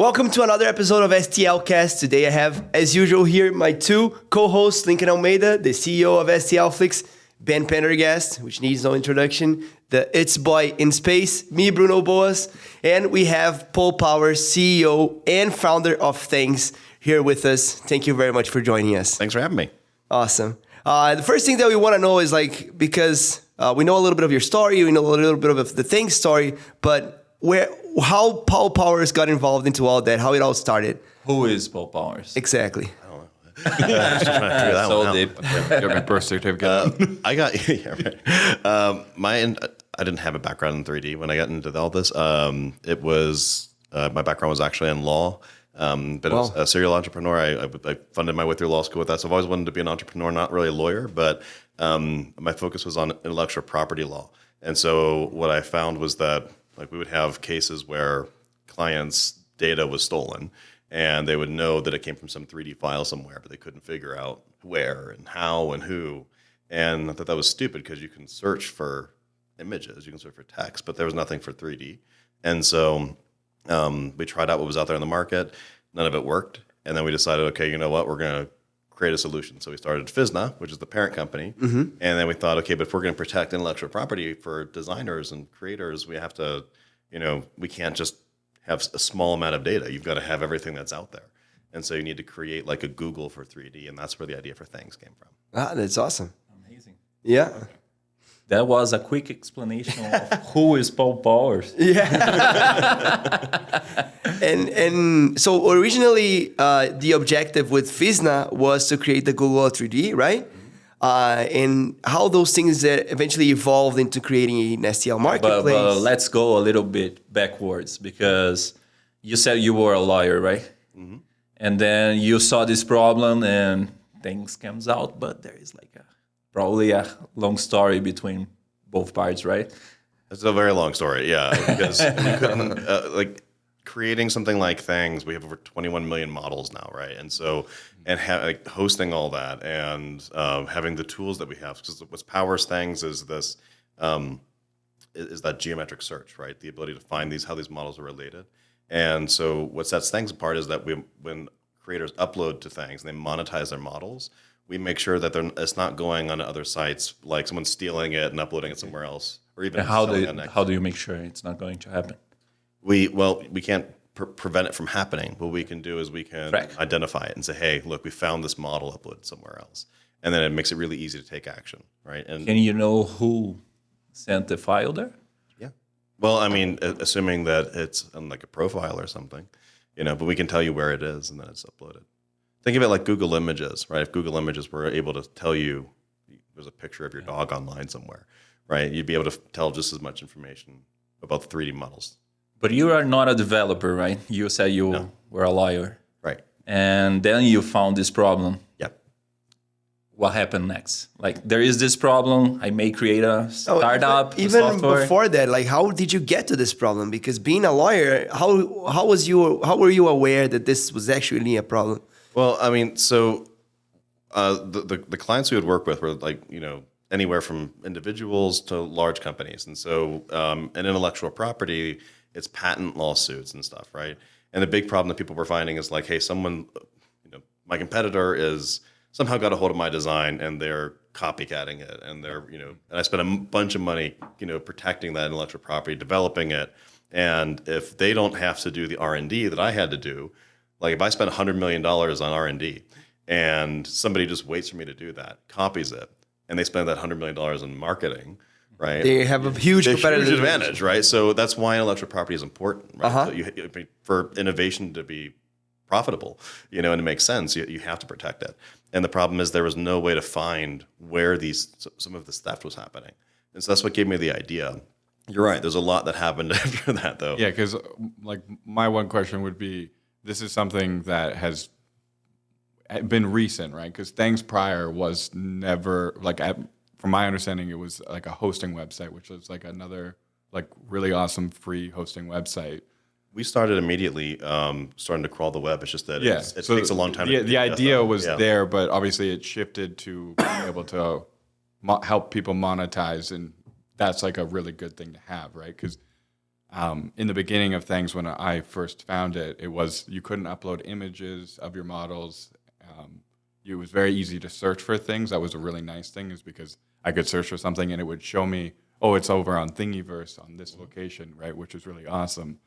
Welcome to another episode of STLCast. Today I have, as usual, here my two co-hosts, Lincoln Almeida, the CEO of STL, Ben Pendergast, which needs no introduction, the It's Boy in Space, me, Bruno Boas, and we have Paul Powers, CEO and founder of Thangs, here with us. Thank you very much for joining us. Thanks for having me. Awesome. The first thing that we want to know is because we know a little bit of your story, we know a little bit of the Thangs story, but how Paul Powers got involved into all that, how it all started. Who is Paul Powers? Exactly. I don't know. Just trying to figure that one out. Deep. Got my birth certificate. I got I didn't have a background in 3D when I got into all this. It was my background was actually in law, but I was a serial entrepreneur. I funded my way through law school with that. So I've always wanted to be an entrepreneur, not really a lawyer, but my focus was on intellectual property law. And so what I found was that we would have cases where clients' data was stolen, and they would know that it came from some 3D file somewhere, but they couldn't figure out where and how and who. And I thought that was stupid because you can search for images, you can search for text, but there was nothing for 3D. And so we tried out what was out there in the market. None of it worked. And then we decided, okay, you know what? We're going to create a solution. So we started FISNA, which is the parent company. Mm-hmm. And then we thought, okay, but if we're going to protect intellectual property for designers and creators, we have to, we can't just have a small amount of data. You've got to have everything that's out there. And so you need to create like a Google for 3D. And that's where the idea for Thangs came from. Ah, that's awesome. Amazing. Yeah. Okay. That was a quick explanation of who is Paul Powers. Yeah. and so originally the objective with FISNA was to create the Google 3D, right? And how those things eventually evolved into creating an STL marketplace. But let's go a little bit backwards, because you said you were a lawyer, right? Mm-hmm. And then you saw this problem and things comes out, but there is probably a long story between both parts, right? It's a very long story, yeah. Because we couldn't, creating something like Thangs, we have over 21 million models now, right? And so, hosting all that and having the tools that we have, because what powers Thangs is this, is that geometric search, right? The ability to find how these models are related. And so what sets Thangs apart is that when creators upload to Thangs and they monetize their models, we make sure that it's not going on other sites, like someone stealing it and uploading it somewhere else, or even how do you make sure it's not going to happen? We can't prevent it from happening. What we can do is we can identify it and say, hey, look, we found this model uploaded somewhere else, and then it makes it really easy to take action, right? And can you know who sent the file there? Yeah. Well, I mean, assuming that it's on a profile or something, but we can tell you where it is, and then it's uploaded. Think of it like Google Images, right? If Google Images were able to tell you there's a picture of your dog online somewhere, right? You'd be able to tell just as much information about the 3D models. But you are not a developer, right? You said you were a lawyer. Right. And then you found this problem. Yeah. What happened next? There is this problem. I may create a startup. Even before that, how did you get to this problem? Because being a lawyer, how were you aware that this was actually a problem? Well, I mean, so the clients we would work with were anywhere from individuals to large companies. And so in intellectual property, it's patent lawsuits and stuff, right? And the big problem that people were finding is hey, someone, my competitor is somehow got a hold of my design and they're copycatting it. And they're, and I spent a bunch of money, protecting that intellectual property, developing it. And if they don't have to do the R&D that I had to do, if I spent $100 million on R&D and somebody just waits for me to do that, copies it, and they spend that $100 million in marketing, right? They have a huge competitive advantage, right? So that's why intellectual property is important, right? So for innovation to be profitable, and to make sense, you have to protect it. And the problem is there was no way to find where some of this theft was happening. And so that's what gave me the idea. You're right. There's a lot that happened after that, though. Yeah, because my one question would be, this is something that has been recent, right? Because Thangs prior was never, from my understanding, it was a hosting website, which was another really awesome free hosting website. We started immediately starting to crawl the web. It's just that it takes a long time. The idea was there, but obviously it shifted to being able to help people monetize, and that's a really good thing to have, right? Because in the beginning of things when I first found it, it was you couldn't upload images of your models. It was very easy to search for things. That was a really nice thing, is because I could search for something and it would show me, oh, it's over on Thingiverse on this location, right? Which was really awesome.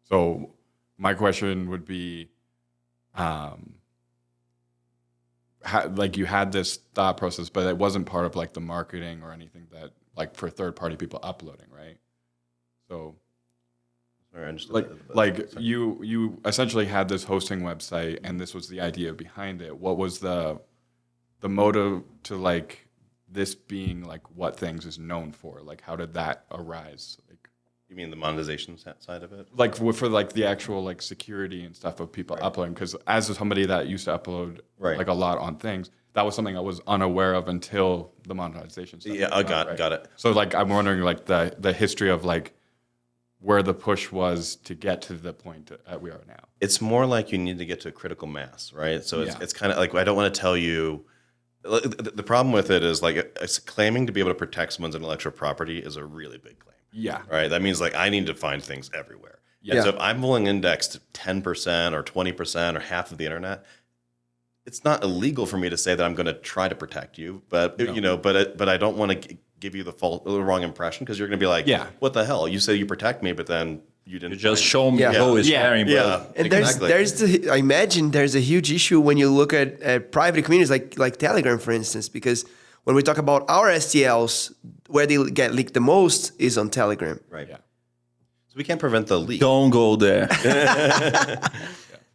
So my question would be, like you had this thought process, but it wasn't part of like the marketing or anything that like for third-party people uploading, right? So like you essentially had this hosting website and this was the idea behind it. What was the motive to like this being like what Things is known for? Like how did that arise? Like, you mean the monetization side of it? like for like the actual like security and stuff of people uploading, because as somebody that used to upload like a lot on Things, that was something I was unaware of until the monetization stuff. Yeah, I got it. So like I'm wondering like the history of like where the push was to get to the point that we are now. It's more like you need to get to a critical mass, right? So it's kind of like, I don't want to tell you. The problem with it is like it's claiming to be able to protect someone's intellectual property is a really big claim. Yeah. Right. That means like I need to find things everywhere. Yeah. So if I'm only indexed 10% or 20% or half of the internet, it's not illegal for me to say that I'm going to try to protect you, but but I don't want to give you the wrong impression, because you're going to be like, what the hell? You say you protect me, but then you didn't. You just show me who is sharing, bro. Yeah, And exactly. I imagine there's a huge issue when you look at private communities like Telegram, for instance, because when we talk about our STLs, where they get leaked the most is on Telegram. Right. Yeah. So we can't prevent the leak. Don't go there.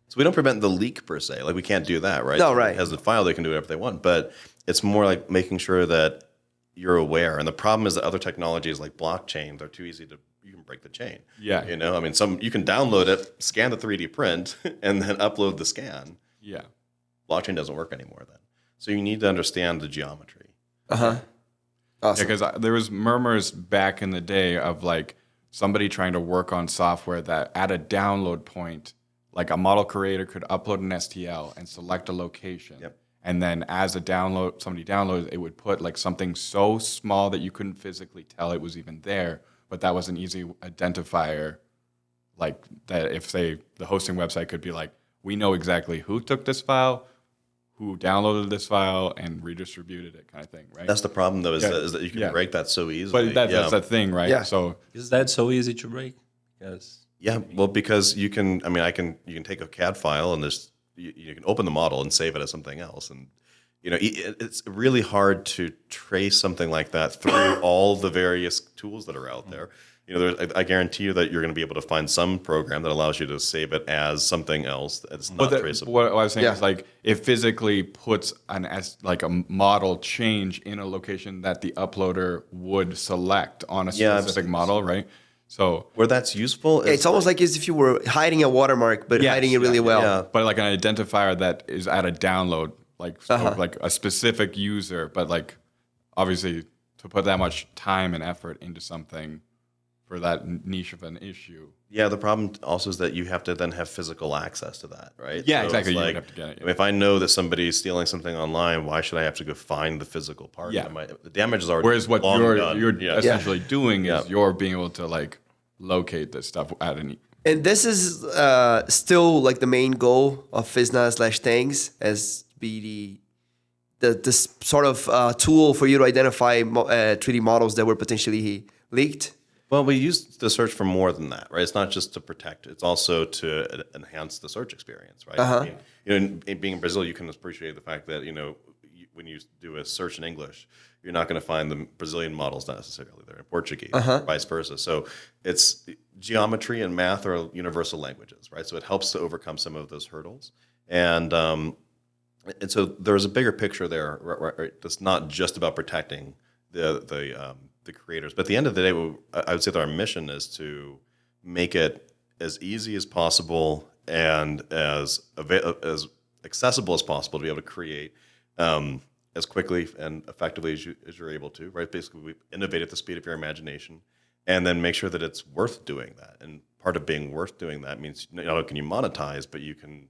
So we don't prevent the leak per se. Like we can't do that, right? No, So right. As the file, they can do whatever they want. But it's more like making sure that you're aware. And the problem is that other technologies like blockchain, they're too easy to, you can break the chain. Yeah. You know, I mean, you can download it, scan the 3D print, and then upload the scan. Yeah. Blockchain doesn't work anymore then. So you need to understand the geometry. Awesome. Yeah, because there was murmurs back in the day of like somebody trying to work on software that at a download point, like a model creator could upload an STL and select a location. Yep. And then as somebody downloads, it would put like something so small that you couldn't physically tell it was even there. But that was an easy identifier. Like that if say the hosting website could be like, we know exactly who took this file, who downloaded this file and redistributed it, kind of thing, right? That's the problem, though, is that you can break that so easily. But that's the thing, right? Yeah. So Is that so easy to break? Because yeah, well, because you can. I mean, you can take a CAD file and you can open the model and save it as something else, and it's really hard to trace something like that through all the various tools that are out there. I guarantee you that you're going to be able to find some program that allows you to save it as something else that's not traceable. What I was saying is like it physically puts like a model change in a location that the uploader would select on a specific model, right? So where that's useful, It's almost like as if you were hiding a watermark, but hiding it really well. Yeah. but like an identifier that is at a download, like like a specific user, but like obviously to put that much time and effort into something for that niche of an issue. Yeah, the problem also is that you have to then have physical access to that, right? Yeah, So exactly. it's You like, would have to get it. if I know that somebody's stealing something online, why should I have to go find the physical part? Yeah. The damage is already Whereas what long you're done. essentially doing is you're being able to like locate this stuff at any. And this is still like the main goal of Fizna/Thangs as be the sort of tool for you to identify 3D models that were potentially leaked. Well, we use the search for more than that, right? It's not just to protect; it's also to enhance the search experience, right? I mean, being in Brazil, you can appreciate the fact that when you do a search in English, you're not going to find the Brazilian models necessarily; they're in Portuguese, vice versa. So it's geometry and math are universal languages, right? So it helps to overcome some of those hurdles, and so there's a bigger picture there, right? That's not just about protecting the creators. But at the end of the day, I would say that our mission is to make it as easy as possible and as accessible as possible to be able to create as quickly and effectively as you're able to, right? Basically, we innovate at the speed of your imagination and then make sure that it's worth doing that. And part of being worth doing that means not only can you monetize, but you can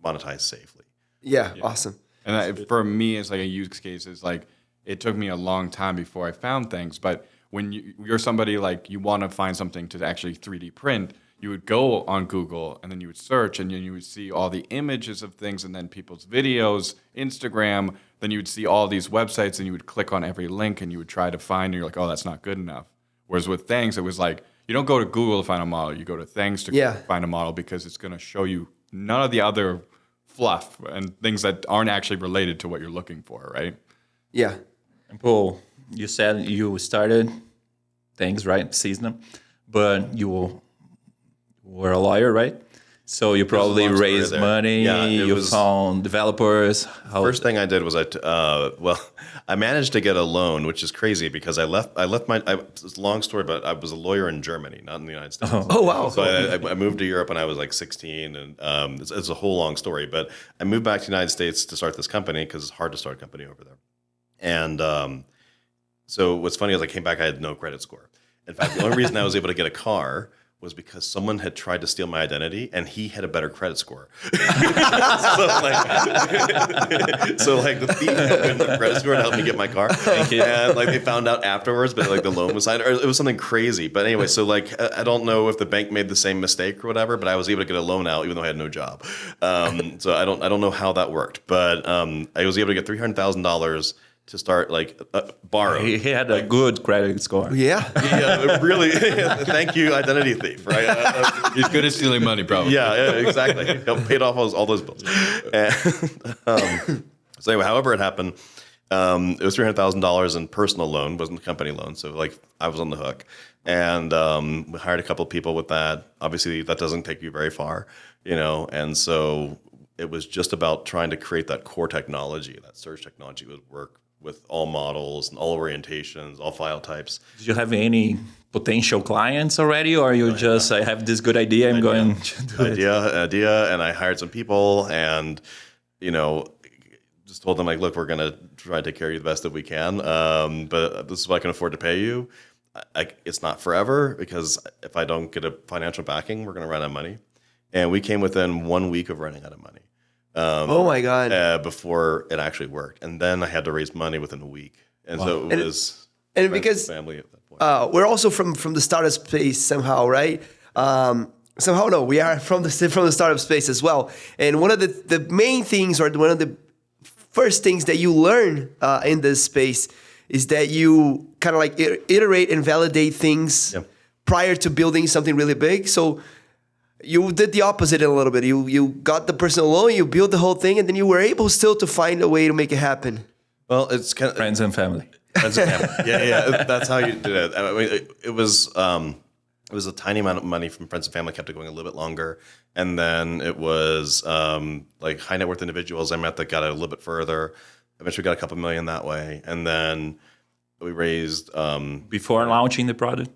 monetize safely. Yeah, awesome. And for me, it's like a use case is like, it took me a long time before I found things, but when you're somebody like you want to find something to actually 3D print, you would go on Google and then you would search and then you would see all the images of things and then people's videos, Instagram, then you would see all these websites and you would click on every link and you would try to find and you're like, oh, that's not good enough. Whereas with Thangs, it was like, you don't go to Google to find a model, you go to Thangs to find a model because it's going to show you none of the other fluff and things that aren't actually related to what you're looking for, right? Yeah. And Paul, you said you started Thangs, right? Seasonal, but you were a lawyer, right? So you probably raised money. Yeah, you found developers. First thing I did was I managed to get a loan, which is crazy because it's a long story, but I was a lawyer in Germany, not in the United States. Oh wow. So I moved to Europe when I was like 16, and it's a whole long story. But I moved back to the United States to start this company because it's hard to start a company over there. And so what's funny is I came back, I had no credit score. In fact, the only reason I was able to get a car was because someone had tried to steal my identity and he had a better credit score. so the thief had the credit score to help me get my car. Thank you. And they found out afterwards, but the loan was signed, or it was something crazy. But anyway, so I don't know if the bank made the same mistake or whatever, but I was able to get a loan out even though I had no job. So I don't know how that worked, but I was able to get $300,000 to start borrow. He had a good credit score. Yeah. Yeah, really. Thank you, identity thief. Right? He's good at stealing money, probably. Yeah, exactly. Paid off all those bills. And, so anyway, however it happened, it was $300,000 in personal loan, wasn't a company loan. So I was on the hook, and we hired a couple of people with that. Obviously, that doesn't take you very far, And so it was just about trying to create that core technology, that search technology would work with all models and all orientations, all file types. Did you have any potential clients already, or you I have this good idea, I'm going to do it? Idea, and I hired some people and, just told them look, we're going to try to take care of you the best that we can, but this is what I can afford to pay you. It's not forever because if I don't get a financial backing, we're going to run out of money. And we came within 1 week of running out of money. Oh my God. Before it actually worked. And then I had to raise money within a week. And so it was because family at that point. we're also from the startup space somehow, right? Somehow, no, we are from the startup space as well. And one of the main things, or one of the first things that you learn in this space is that you kind of iterate and validate things prior to building something really big. So you did the opposite a little bit. You got the personal loan, you built the whole thing, and then you were able still to find a way to make it happen. Well, it's kind of Friends and family. Friends and family. Yeah. That's how you did it. I mean, it was a tiny amount of money from friends and family. Kept it going a little bit longer, and then it was high net worth individuals I met that got it a little bit further. Eventually, got a couple million that way, and then we raised before launching the product.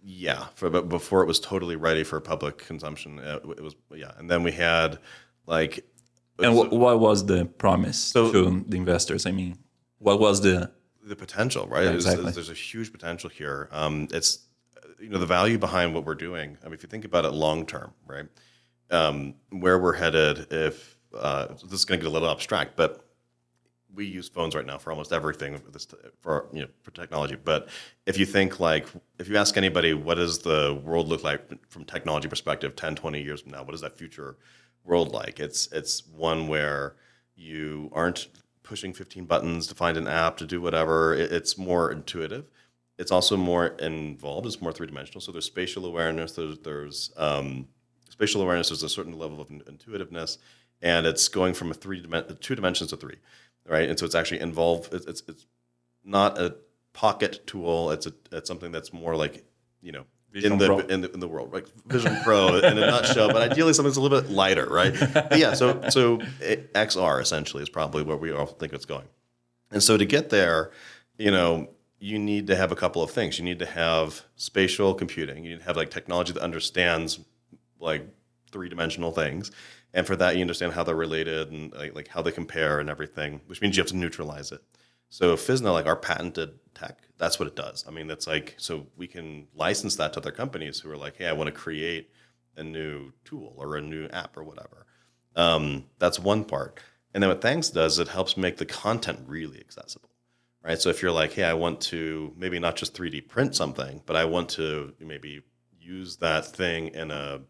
Yeah, but before it was totally ready for public consumption, it was and then we had what was the promise to the investors? I mean, what was the potential? Right, exactly. There's a huge potential here. It's the value behind what we're doing. I mean, if you think about it long term, right, where we're headed. If this is going to get a little abstract, but we use phones right now for almost everything for technology. But if you think if you ask anybody, what does the world look like from technology perspective 10, 20 years from now? What is that future world like? It's one where you aren't pushing 15 buttons to find an app to do whatever. It's more intuitive. It's also more involved. It's more three-dimensional. So there's spatial awareness. There's spatial awareness. There's a certain level of intuitiveness. And it's going from 2 dimensions to 3. Right, and so it's actually involved. It's not a pocket tool. It's something that's more in the world, right? Vision Pro in a nutshell. But ideally, something that's a little bit lighter, right? But yeah. So XR essentially is probably where we all think it's going. And so to get there, you need to have a couple of things. You need to have spatial computing. You need to have technology that understands 3-dimensional things. And for that, you understand how they're related and how they compare and everything, which means you have to neutralize it. So FISNA, our patented tech, that's what it does. I mean, that's so we can license that to other companies who are hey, I want to create a new tool or a new app or whatever. That's one part. And then what Thangs does, it helps make the content really accessible, right? So if you're like, hey, I want to maybe not just 3D print something, but I want to maybe use that thing in a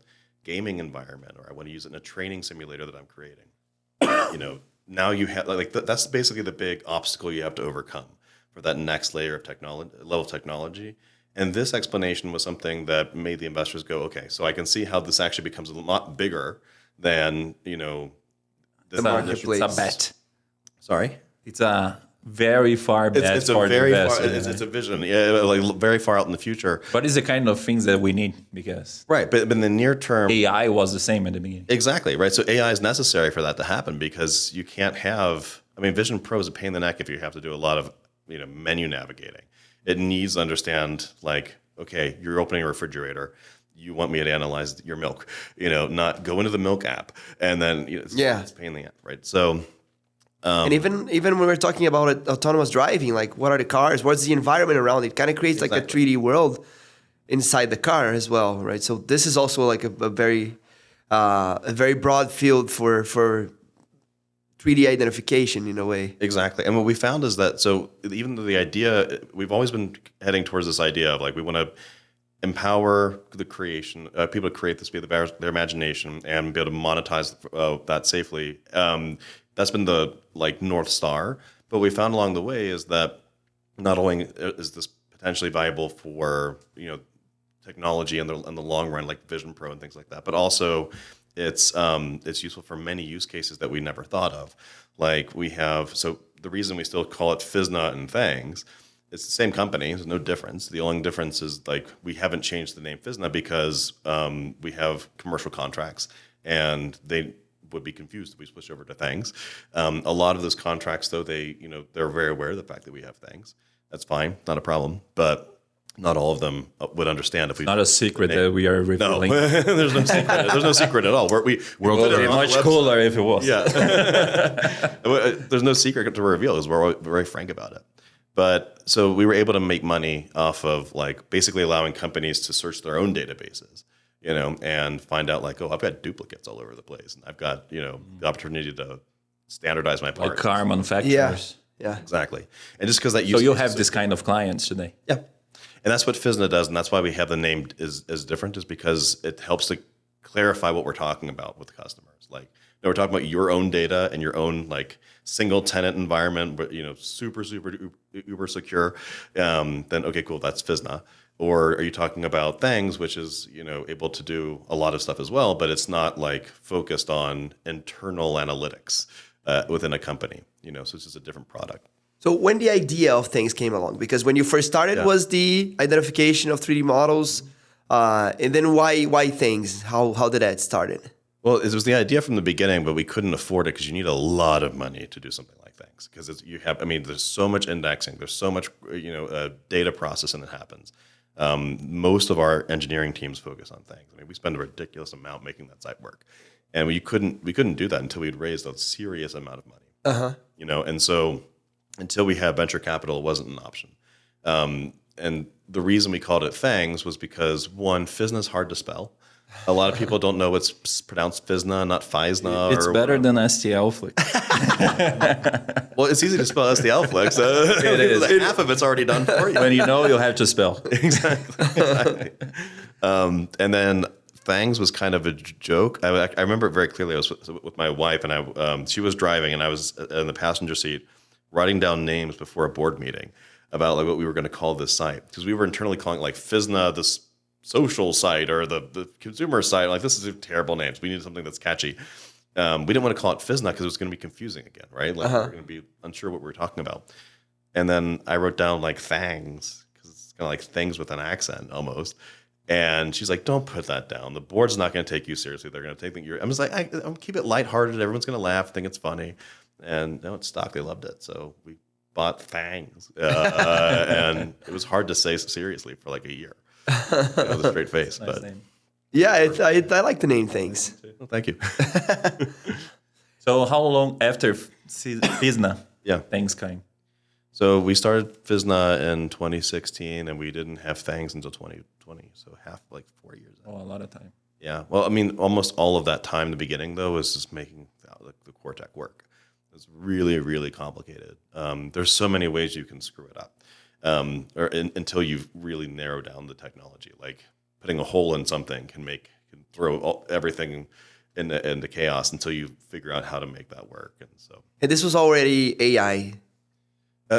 gaming environment, or I want to use it in a training simulator that I'm creating. Now you have that's basically the big obstacle you have to overcome for that next layer of level of technology. And this explanation was something that made the investors go, okay, so I can see how this actually becomes a lot bigger than the marketplace. It's a bet. Sorry. It's a very far bet It's a for the very far. investor. It's a vision, like very far out in the future. But it's the kind of things that we need because Right, but in the near term, AI was the same at the beginning. exactly right. So AI is necessary for that to happen because you can't have. I mean, Vision Pro is a pain in the neck if you have to do a lot of menu navigating. It needs to understand like, okay, you're opening a refrigerator. You want me to analyze your milk, not go into the milk app and then it's a pain in the neck, right? So. And even when we're talking about autonomous driving, like what are the cars? What's the environment around it? Kind of creates like a 3D world inside the car as well, right? So this is also like a very broad field for 3D identification in a way. Exactly. And what we found is that, so even though the idea, we've always been heading towards this idea of like, we want to empower the creation, people to create this via their imagination and be able to monetize that safely. That's been the North Star. But what we found along the way is that not only is this potentially viable for, technology in the long run, like Vision Pro and things like that, but also it's useful for many use cases that we never thought of. Like we have, so the reason we still call it FISNA and Thangs, it's the same company. There's no difference. The only difference is we haven't changed the name FISNA because we have commercial contracts and they would be confused if we switch over to Thangs. A lot of those contracts, though, they're very aware of the fact that we have Thangs. That's fine, not a problem. But not all of them would understand if we. Not a secret that we are revealing. No, there's no secret. There's no secret at all. We're be much cooler if it was. Yeah, there's no secret to reveal because we're very frank about it. But so we were able to make money off of basically allowing companies to search their own databases. And find out I've got duplicates all over the place, and I've got the opportunity to standardize my parts. Like car manufacturers. Yeah, exactly. And just because that, so you'll have this kind of clients today. Yeah, and that's what FISNA does, and that's why we have the name is different, is because it helps to clarify what we're talking about with customers. We're talking about your own data and your own single tenant environment, but super uber secure. Then okay, cool, that's FISNA. Or are you talking about Thangs, which is able to do a lot of stuff as well, but it's not focused on internal analytics within a company. So it's just a different product. So when the idea of Thangs came along, because when you first started was the identification of 3D models, and then why Thangs? How did that started? Well, it was the idea from the beginning, but we couldn't afford it because you need a lot of money to do something like Thangs. Because there's so much indexing, there's so much data processing that happens. Most of our engineering teams focus on things. We spend a ridiculous amount making that site work, and we couldn't do that until we'd raised a serious amount of money. And so until we had venture capital, it wasn't an option. And the reason we called it Thangs was because one, FISNA is hard to spell. A lot of people don't know it's pronounced FISNA, not FISNA. It's better than STL Flix. Well, it's easy to spell STL Flix. It is. Half of it's already done for you. When you'll have to spell. Exactly. And then Thangs was kind of a joke. I remember it very clearly. I was with my wife, and she was driving, and I was in the passenger seat writing down names before a board meeting about what we were going to call this site. Because we were internally calling it FISNA, this social site, or the consumer site. This is terrible names. We needed something that's catchy. We didn't want to call it FISNA because it was going to be confusing again, right? We were going to be unsure what we were talking about. And then I wrote down Thangs because it's kind of things with an accent almost. And she's like, "Don't put that down. The board's not going to take you seriously. They're going to take I'm just I'm keep it lighthearted. Everyone's going to laugh, think it's funny." And now it's stuck. They loved it, so we bought Thangs, and it was hard to say seriously for a year. With a straight face, nice but name. Yeah, I like the name Thangs. Well, thank you. So how long after FISNA Thangs came? So we started FISNA in 2016, and we didn't have Thangs until 2020. So 4 years. Oh, a lot of time. Yeah. Well, almost all of that time, the beginning though, was just making the core tech work. It's really, really complicated. There's so many ways you can screw it up, until you've really narrowed down the technology. Like putting a hole in something can throw everything into chaos until you figure out how to make that work. And this was already AI.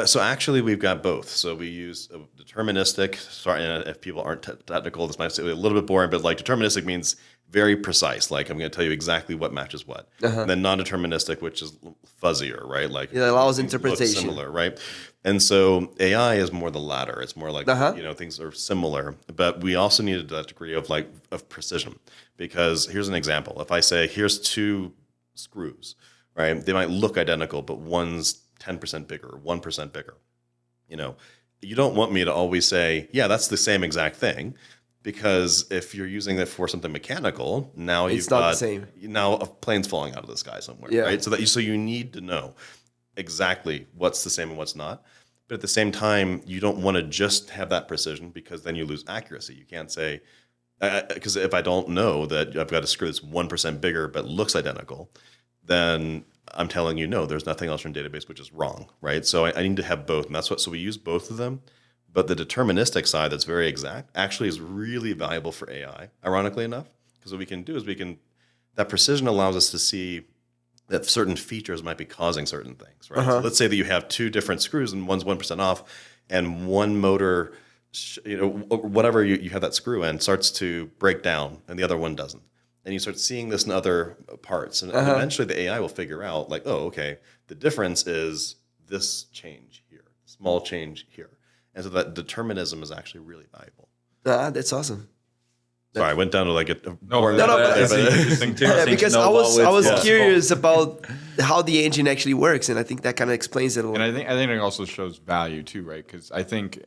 So actually, we've got both. So we use deterministic. Sorry, and if people aren't technical, this might be a little bit boring, but like deterministic means very precise. Like I'm going to tell you exactly what matches what. And then non-deterministic, which is fuzzier, right? Like it allows things look interpretation. similar, right? And so AI is more the latter. It's more like things are similar, but we also needed that degree of precision. Because here's an example: if I say here's two screws, right? They might look identical, but one's 10% bigger, 1% bigger. You don't want me to always say, yeah, that's the same exact thing, because if you're using it for something mechanical, now It's not the same. Now a plane's falling out of the sky somewhere, Yeah. right? So you need to know exactly what's the same and what's not. But at the same time, you don't want to just have that precision, because then you lose accuracy. You can't say, because if I don't know that I've got a screw that's 1% bigger but looks identical, then I'm telling you, no, there's nothing else in your database which is wrong, right? So I need to have both, and so we use both of them. But the deterministic side that's very exact actually is really valuable for AI, ironically enough, because what we can do is that precision allows us to see that certain features might be causing certain things, right? So let's say that you have two different screws and one's 1% off, and one motor, whatever you have that screw in, starts to break down and the other one doesn't. And you start seeing this in other parts. And eventually the AI will figure out, like, oh, okay, the difference is this change here, small change here. And so that determinism is actually really valuable. That's awesome. Sorry, I went down to like a... That's interesting too. Because I was curious about how the engine actually works, and I think that kind of explains it a little. And I think it also shows value too, right? Because I think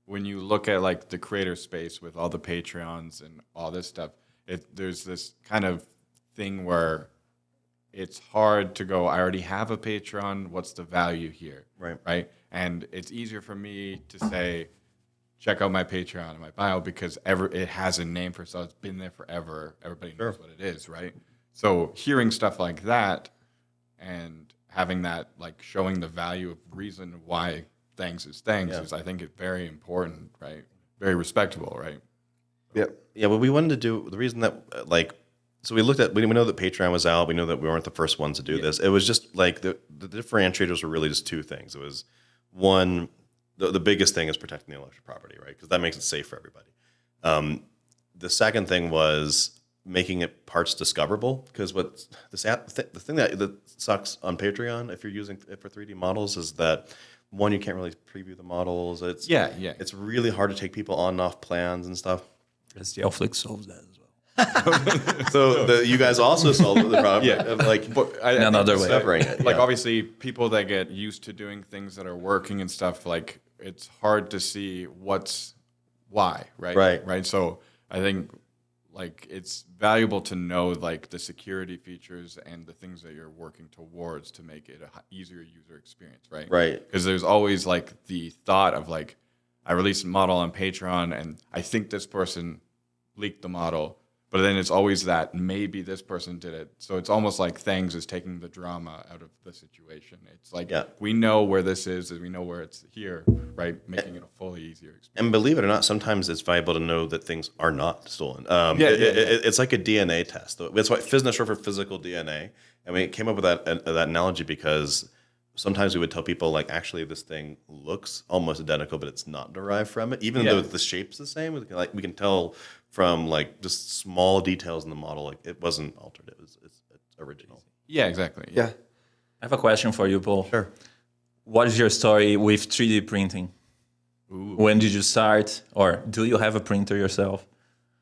when you look at like the creator space with all the Patreons and all this stuff, there's this kind of thing where it's hard to go, I already have a Patreon, what's the value here? Right? And it's easier for me to say, check out my Patreon and my bio, because it has a name for itself. It's been there forever. Everybody knows what it is, right? So hearing stuff like that and having that, like showing the value of reason why Thangs is Thangs is, I think, it's very important, right? Very respectable, right? Yeah, what we wanted to do, the reason that, so we know that Patreon was out. We know that we weren't the first ones to do this. It was just like the differentiators were really just two things. It was one, the biggest thing is protecting the intellectual property, right? Because that makes it safe for everybody. The second thing was making it parts discoverable, because the thing that sucks on Patreon if you're using it for 3D models is that, one, you can't really preview the models. It's really hard to take people on and off plans and stuff. STL solves that as well. So you guys also solved the problem of another way. discovering it. Like obviously people that get used to doing things that are working and stuff, like it's hard to see why, right? Right. So I think like it's valuable to know like the security features and the things that you're working towards to make it a easier user experience, right? Right. Because there's always like the thought of like, I released a model on Patreon and I think this person leaked the model, but then it's always that maybe this person did it. So it's almost like Thangs is taking the drama out of the situation. It's like, we know where this is and we know where it's here, right? Making it a fully easier experience. And believe it or not, sometimes it's valuable to know that things are not stolen. It's like a DNA test. That's why FISNA is short for physical DNA. And we came up with that analogy because sometimes we would tell people, like, actually this thing looks almost identical, but it's not derived from it. Even though the shape's the same, we can tell from like just small details in the model, like it wasn't altered. It's original. Yeah, exactly. Yeah. I have a question for you, Paul. Sure. What is your story with 3D printing? Ooh. When did you start? Or do you have a printer yourself?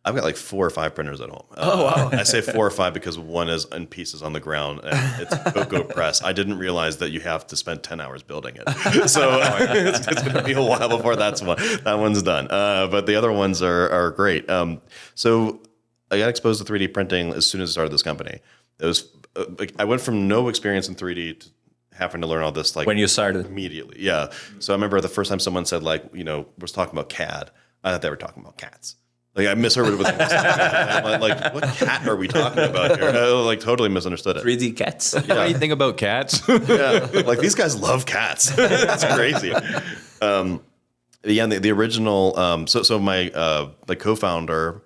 I've got like 4 or 5 printers at home. Wow. I say 4 or 5 because one is in pieces on the ground and it's Cocoa Press. I didn't realize that you have to spend 10 hours building it. So it's going to be a while before that one's done. But the other ones are great. So I got exposed to 3D printing as soon as I started this company. It was I went from no experience in 3D to having to learn all this like when you started immediately. Yeah. So I remember the first time someone said, like, was talking about CAD, I thought they were talking about cats. Like I misheard what it was. I'm like, what cat are we talking about here? I like totally misunderstood it. 3D cats. What do you think about cats? Yeah, like these guys love cats. It's crazy. The original. So my co-founder,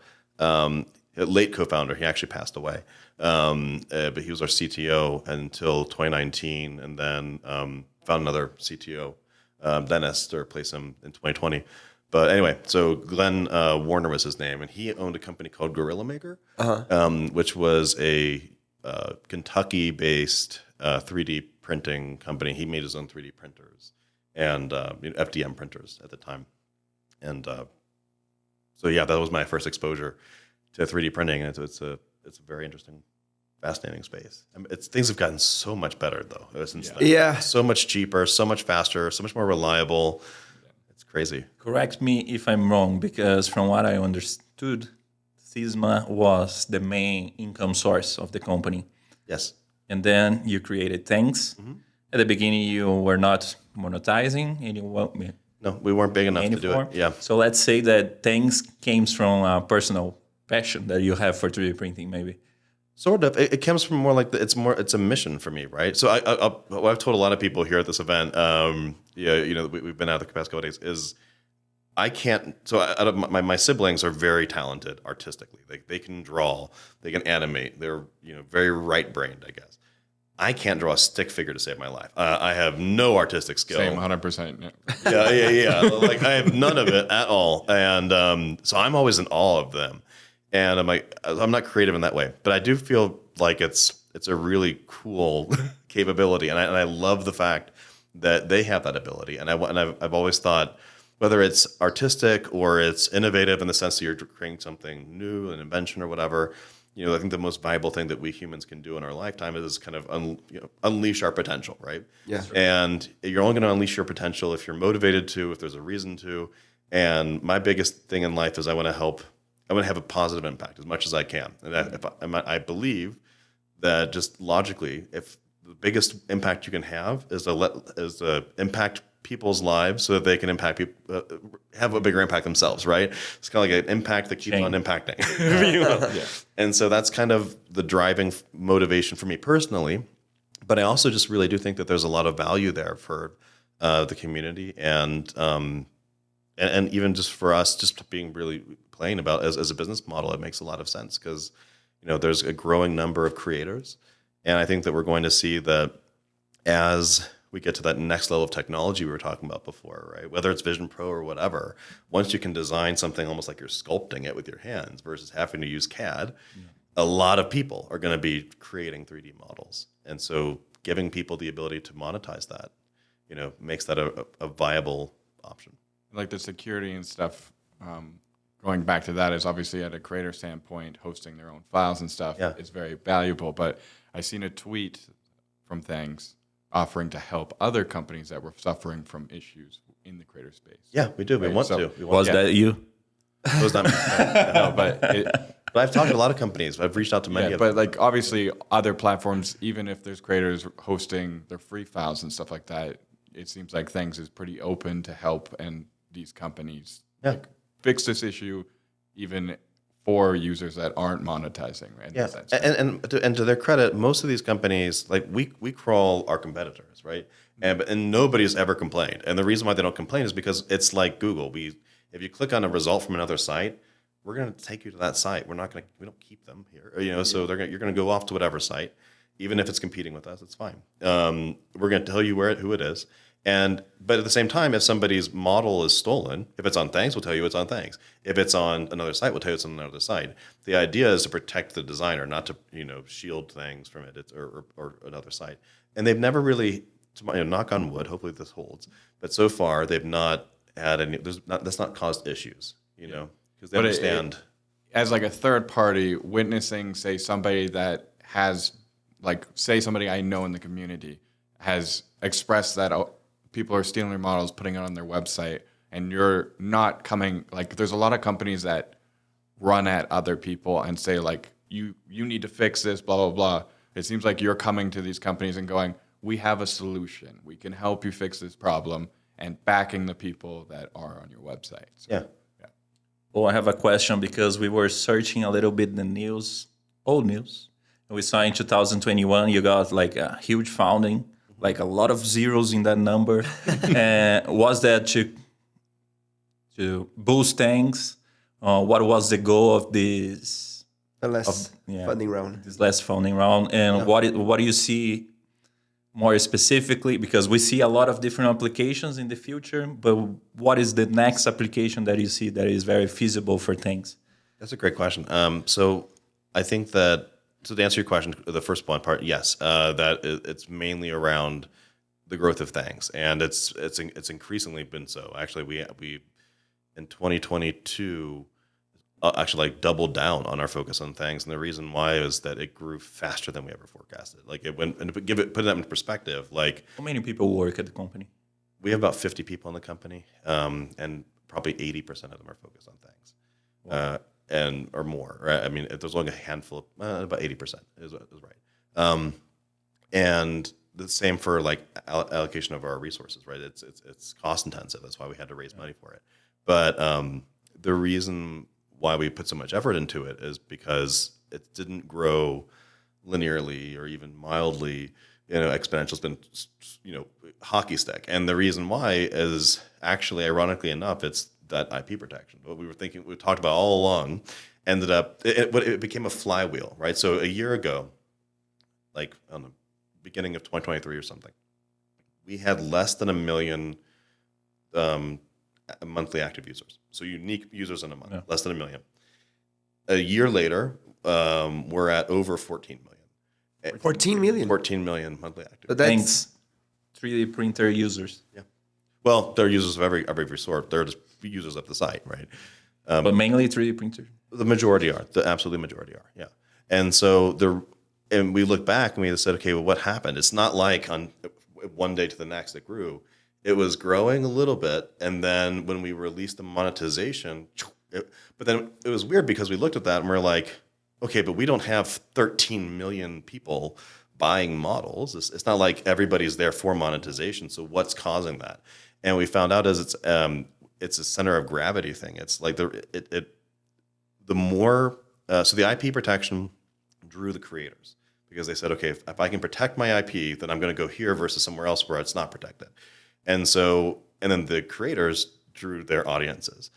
late co-founder, he actually passed away. But he was our CTO until 2019, and then found another CTO, Dennis, to replace him in 2020. But anyway, so Glenn Warner was his name, and he owned a company called Gorilla Maker, which was a Kentucky-based 3D printing company. He made his own 3D printers and FDM printers at the time. And so yeah, that was my first exposure to 3D printing. And it's a very interesting, fascinating space. I mean, things have gotten so much better though. Since then. Yeah. So much cheaper, so much faster, so much more reliable. It's crazy. Correct me if I'm wrong, because from what I understood, Sysma was the main income source of the company. Yes. And then you created Thangs. At the beginning, you were not monetizing, and you No, we weren't big enough to do it. Yeah. So let's say that Thangs came from a personal passion that you have for 3D printing, maybe. Sort of. It comes from more like it's a mission for me, right? So I've told a lot of people here at this event, we've been out the past couple of days, is I can't. So out of my siblings are very talented artistically. They can draw, they can animate. They're very right-brained, I guess. I can't draw a stick figure to save my life. I have no artistic skill. Same, 100%. Yeah. Like I have none of it at all, and so I'm always in awe of them. And I'm like, I'm not creative in that way, but I do feel like it's a really cool capability, and I love the fact that they have that ability. And I've always thought, whether it's artistic or it's innovative in the sense that you're creating something new, an invention or whatever, I think the most valuable thing that we humans can do in our lifetime is kind of unleash our potential, right? Yeah. And you're only going to unleash your potential if you're motivated to, if there's a reason to. And my biggest thing in life is I want to have a positive impact as much as I can. And I believe that just logically, if the biggest impact you can have is to impact people's lives so that they can impact people, have a bigger impact themselves, right? It's kind of like an impact that keeps on impacting. Yeah. And so that's kind of the driving motivation for me personally. But I also just really do think that there's a lot of value there for the community and even just for us, just being really plain about as a business model, it makes a lot of sense because there's a growing number of creators, and I think that we're going to see that as we get to that next level of technology we were talking about before, right? Whether it's Vision Pro or whatever, once you can design something almost like you're sculpting it with your hands versus having to use CAD, a lot of people are going to be creating 3D models, and so giving people the ability to monetize that, makes that a viable option. Like the security and stuff, going back to that is obviously at a creator standpoint, hosting their own files and stuff is very valuable. But I seen a tweet from Thangs offering to help other companies that were suffering from issues in the creator space. Yeah, we do. We want to. Was that you? It was not me. No, but I've talked to a lot of companies. I've reached out to many of them. But like obviously other platforms, even if there's creators hosting their free files and stuff like that, it seems like Thangs is pretty open to help and these companies fix this issue, even for users that aren't monetizing. Right? Yeah, and to their credit, most of these companies, like we crawl our competitors, right? And nobody's ever complained. And the reason why they don't complain is because it's like Google. If you click on a result from another site, we're going to take you to that site. We don't keep them here, So you're going to go off to whatever site, even if it's competing with us. It's fine. We're going to tell you who it is. But at the same time, if somebody's model is stolen, if it's on Thangs, we'll tell you it's on Thangs. If it's on another site, we'll tell you it's on another site. The idea is to protect the designer, not to shield things from it or another site. And they've never really, knock on wood, hopefully this holds. But so far, they've not had any. That's not caused issues, because they understand. As like a third party witnessing, say somebody that has, say somebody I know in the community has expressed that. People are stealing their models, putting it on their website, and you're not coming. There's a lot of companies that run at other people and say, you need to fix this, blah, blah, blah. It seems like you're coming to these companies and going, we have a solution. We can help you fix this problem, and backing the people that are on your website. So, Oh, I have a question because we were searching a little bit the news, old news. And we saw in 2021 you got like a huge founding, like a lot of zeros in that number. And was that to boost things? What was the goal of this The last funding round. funding round? And what do you see more specifically? Because we see a lot of different applications in the future, but what is the next application that you see that is very feasible for things? That's a great question. So I think that, so to answer your question, the first one part, yes, that it's mainly around the growth of Thangs, and it's increasingly been so. Actually, we in 2022 actually like doubled down on our focus on Thangs, and the reason why is that it grew faster than we ever forecasted. Like it went, and put that in perspective, like How many people work at the company? we have about 50 people in the company, and probably 80% of them are focused on Thangs. And or more, right? I mean, if there's only a handful, about 80% is right. And the same for like allocation of our resources, right? It's cost intensive. That's why we had to raise money for it. But the reason why we put so much effort into it is because it didn't grow linearly or even mildly. Exponential's been, hockey stick. And the reason why is actually, ironically enough, it's that IP protection. What we talked about all along, ended up, it became a flywheel, right? So a year ago, like on the beginning of 2023 or something, we had less than 1 million monthly active users. So unique users in a month, less than 1 million. A year later, we're at over 14 million. 14 million? 14 million monthly active. But Thanks. 3D printer users. Yeah. Well, they're users of every sort. They're just users of the site, right? But mainly 3D printer. The majority are. The absolute majority are. Yeah. And so and we look back and we said, okay, well, what happened? It's not like on one day to the next it grew. It was growing a little bit, and then when we released the monetization, but then it was weird because we looked at that and we're like, okay, but we don't have 13 million people buying models. It's not like everybody's there for monetization. So what's causing that? And we found out is it's a center of gravity thing. It's like the more so the IP protection drew the creators because they said, okay, if I can protect my IP, then I'm going to go here versus somewhere else where it's not protected. And then the creators drew their audiences.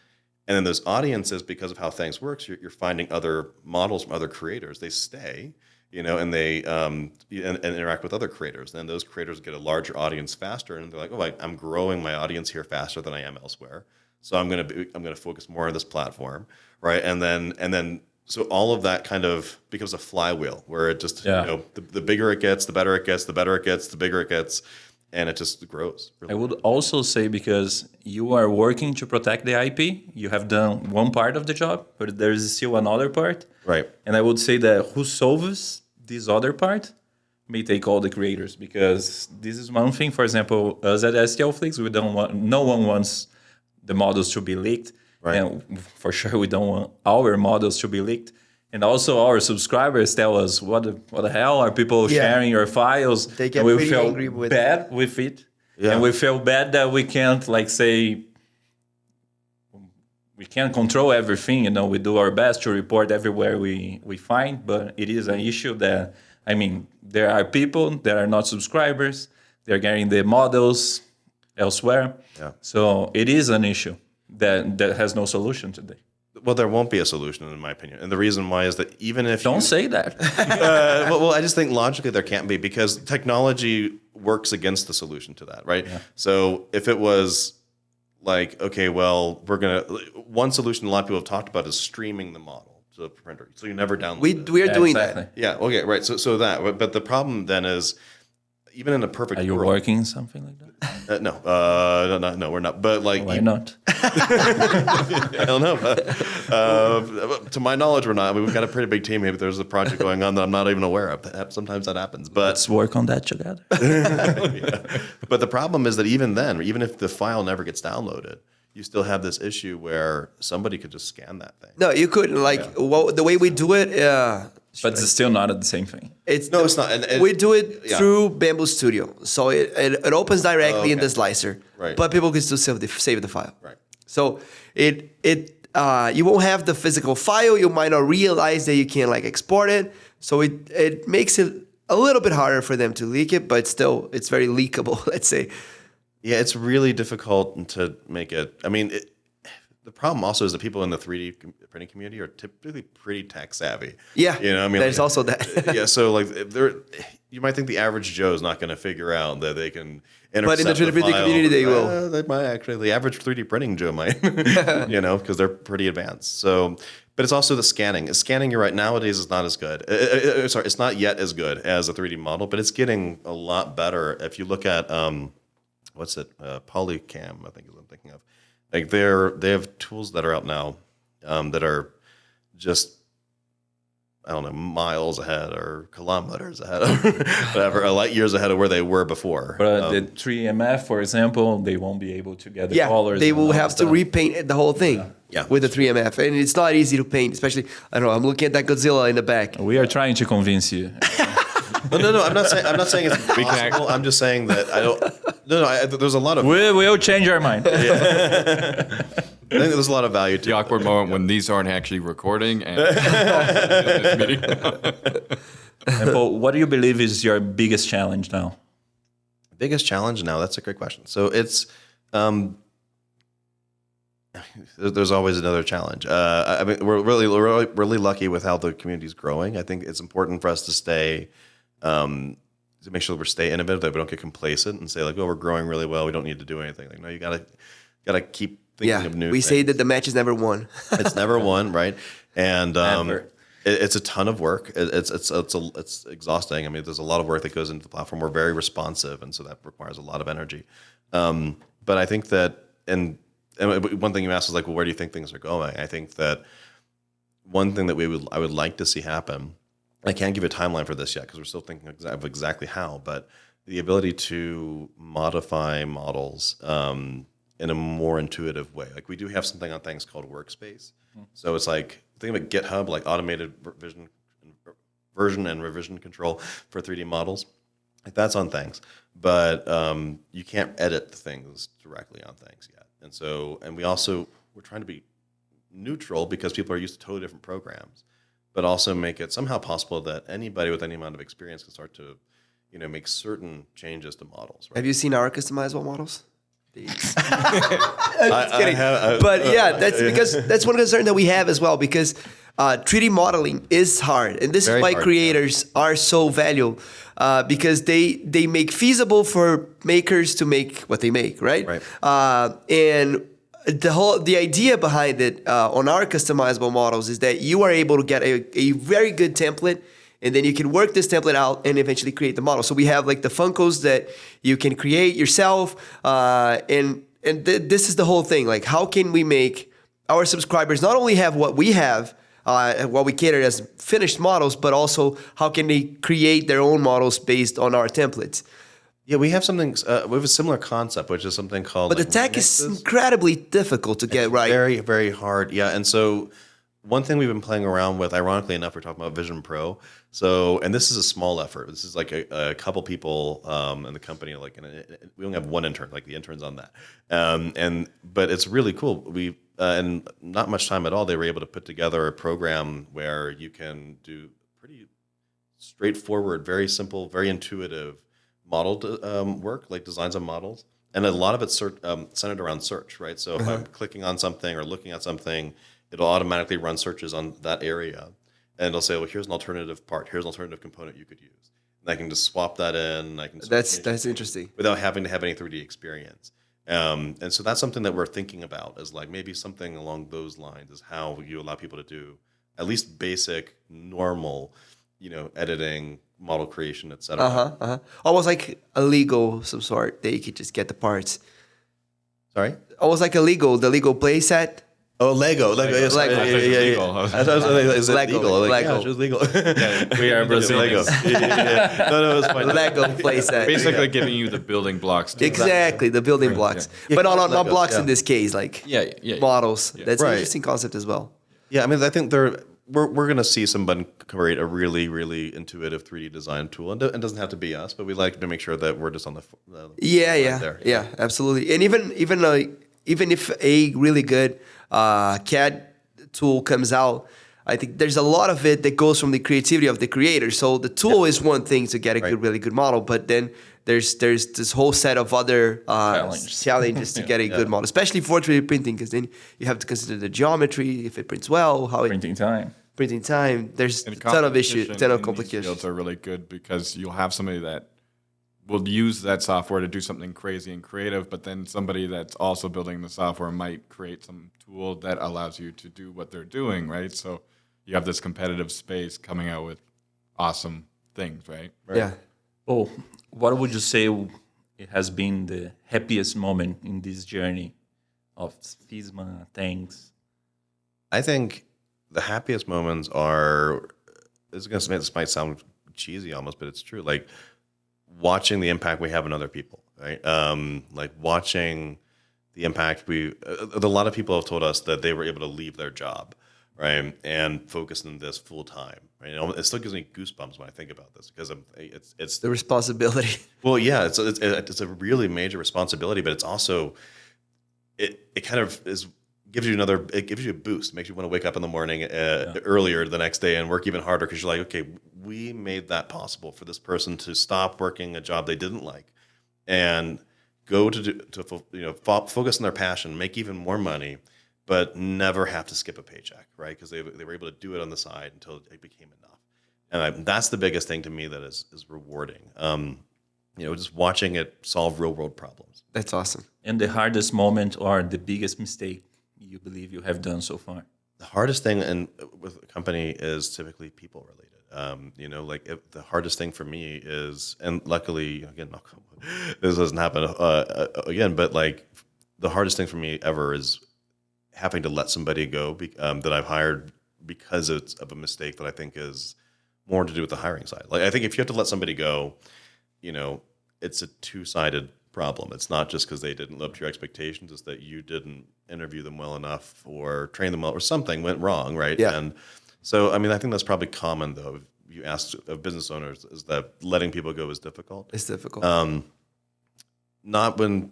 And then those audiences, because of how Thangs works, you're finding other models from other creators. They stay, and they and interact with other creators. And those creators get a larger audience faster, and they're like, oh, I'm growing my audience here faster than I am elsewhere. So I'm gonna focus more on this platform, right? And then so all of that kind of becomes a flywheel where it just the bigger it gets, the better it gets, the better it gets, the bigger it gets. And it just grows. Really. I would also say because you are working to protect the IP, you have done one part of the job, but there is still another part. Right. And I would say that who solves this other part may take all the creators because this is one thing. For example, us at STLFlix, no one wants the models to be leaked. Right. And for sure, we don't want our models to be leaked. And also our subscribers tell us, what the hell are people sharing your files? They get and we pretty feel angry with bad with it. Yeah. And we feel bad that we can't we can't control everything. We do our best to report everywhere we find, but it is an issue that, there are people that are not subscribers. They're getting the models elsewhere. Yeah. So it is an issue that has no solution today. Well, there won't be a solution, in my opinion. And the reason why is that even if Don't say that. well, I just think logically there can't be because technology works against the solution to that, right? Yeah. So if it was like, okay, well, one solution a lot of people have talked about is streaming the model to the printer. So you never download it. We are doing that. Yeah, okay, right. So that, but the problem then is, even in a perfect Are you world, working in something like that? no, we're not. But like, Why not? I don't know. To my knowledge, we're not. We've got a pretty big team. Maybe there's a project going on that I'm not even aware of. Sometimes that happens. But Let's work on that together. yeah. But the problem is that even then, even if the file never gets downloaded, you still have this issue where somebody could just scan that thing. No, you couldn't. The way we do it, But it's still not the same thing. It's not. And we do it through Bamboo Studio, so it opens directly in the slicer. Right. But people can still save the file. Right. So you won't have the physical file. You might not realize that you can like export it. So it makes it a little bit harder for them to leak it, but still it's very leakable, let's say. Yeah, it's really difficult to make it. I mean, the problem also is that people in the 3D printing community are typically pretty tech savvy. Yeah, you know, I mean, there's also that. yeah, so like you might think the average Joe is not going to figure out that they can intercept. But in the 3D printing community, they will. They might actually. The average 3D printing Joe might, you know, because they're pretty advanced. So, but it's also the scanning. Scanning, you're right. Nowadays, is not as good. Sorry, it's not yet as good as a 3D model, but it's getting a lot better. If you look at what's it, Polycam, I think is what I'm thinking of. Like they have tools that are out now that are just, I don't know, miles ahead or kilometers ahead of whatever, light years ahead of where they were before. But the 3MF, for example, they won't be able to get the colors. They and will all have to that. repaint the whole thing Yeah. with the 3MF. And it's not easy to paint, especially, I don't know, I'm looking at that Godzilla in the back. We are trying to convince you. No. I'm not saying it's impossible. I'm just saying that I don't. No. There's a lot of. We'll change our mind. I think there's a lot of value to The awkward moment when these aren't actually recording. And meeting. And Paul, what do you believe is your biggest challenge now? biggest challenge now. That's a great question. So it's. There's always another challenge. I mean, we're really lucky with how the community is growing. I think it's important for us to stay, to make sure that we stay innovative, that we don't get complacent and say like, "Oh, we're growing really well. We don't need to do anything." Like, no, you gotta keep thinking of new. We things. say that the match is never won. It's never won, right? And Never. it's a ton of work. It's exhausting. I mean, there's a lot of work that goes into the platform. We're very responsive, and so that requires a lot of energy. But I think that and one thing you asked is like, well, where do you think things are going? I think that one thing that I would like to see happen. I can't give a timeline for this yet because we're still thinking of exactly how. But the ability to modify models in a more intuitive way. Like we do have something on Thangs called Workspace. So it's like think of GitHub, like automated version and revision control for 3D models. Like that's on Thangs, but you can't edit things directly on Thangs yet. And so, and we're trying to be neutral because people are used to totally different programs, but also make it somehow possible that anybody with any amount of experience can start to, make certain changes to models. Right? Have you seen our customizable models? Just kidding. But yeah, that's because that's one concern that we have as well, because 3D modeling is hard. And this is Very why hard, creators are so valuable, because they make feasible for makers to make what they make, right? Right. And the idea behind it on our customizable models is that you are able to get a very good template, and then you can work this template out and eventually create the model. So we have like the Funkos that you can create yourself, and this is the whole thing. Like, how can we make our subscribers not only have what we have, what we cater as finished models, but also how can they create their own models based on our templates? Yeah, we have something. We have a similar concept, which is something called. But the tech is incredibly difficult to get right. Very, very hard. Yeah, and so one thing we've been playing around with, ironically enough, we're talking about Vision Pro. So, and this is a small effort. This is like a couple people in the company. Like, we only have one intern. Like the intern's on that. But it's really cool. We and not much time at all. They were able to put together a program where you can do pretty straightforward, very simple, very intuitive modeled work, like designs of models. And a lot of it's centered around search, right? So if I'm clicking on something or looking at something, it'll automatically run searches on that area. And it'll say, well, here's an alternative part. Here's an alternative component you could use. And I can just swap that in. I can That's interesting. without having to have any 3D experience. And so that's something that we're thinking about, is like maybe something along those lines is how you allow people to do at least basic, normal, editing, model creation, etc. Almost like a Lego of some sort that you could just get the parts. Sorry? Almost like the Lego play set. Oh, Lego. Yes, Lego. Yeah. Is it Lego. legal? Like, Lego. Yeah, it's just legal. We are Brazilians. Lego. Yeah. No, it's fine. Lego play set. Basically giving you the building blocks. To Exactly, the building blocks. But not Legos, blocks yeah. in this case, like Yeah. models. That's an Right. interesting concept as well. Yeah, I mean, I think we're going to see somebody create a really, really intuitive 3D design tool. And it doesn't have to be us, but we like to make sure that we're just on the Yeah, there. absolutely. And even like even if a really good CAD tool comes out, I think there's a lot of it that goes from the creativity of the creator. So the tool is one thing to get a really good model, but then there's this whole set of other challenges to get a good model, especially for 3D printing, because then you have to consider the geometry, if it prints well, how Printing time. printing time. There's a And ton of issues, competition ton of in these complications. fields are really good because you'll have somebody that will use that software to do something crazy and creative, but then somebody that's also building the software might create some tool that allows you to do what they're doing, right? So you have this competitive space coming out with awesome things, right? Yeah. Oh, what would you say it has been the happiest moment in this journey of Fisma, Thangs? I think the happiest moments are, this might sound cheesy almost, but it's true. Like watching the impact we have on other people, right? Like watching the impact a lot of people have told us that they were able to leave their job, right, and focus on this full time. Right? It still gives me goosebumps when I think about this because it's The responsibility. well, yeah, it's a really major responsibility, but it's also it kind of gives you a boost, makes you want to wake up in the morning earlier the next day and work even harder because you're like, okay, we made that possible for this person to stop working a job they didn't like and go focus on their passion, make even more money, but never have to skip a paycheck, right? Because they were able to do it on the side until it became enough. And that's the biggest thing to me that is rewarding. Just watching it solve real world problems. That's awesome. And the hardest moment or the biggest mistake you believe you have done so far? The hardest thing with a company is typically people related. The hardest thing for me is, and luckily, again, this doesn't happen again, but like the hardest thing for me ever is having to let somebody go that I've hired because it's of a mistake that I think is more to do with the hiring side. Like I think if you have to let somebody go, it's a two-sided problem. It's not just because they didn't live up to your expectations. It's that you didn't interview them well enough or train them well or something went wrong, right? Yeah. And so, I mean, I think that's probably common, though. If you ask of business owners, is that letting people go is difficult. It's difficult. Not when,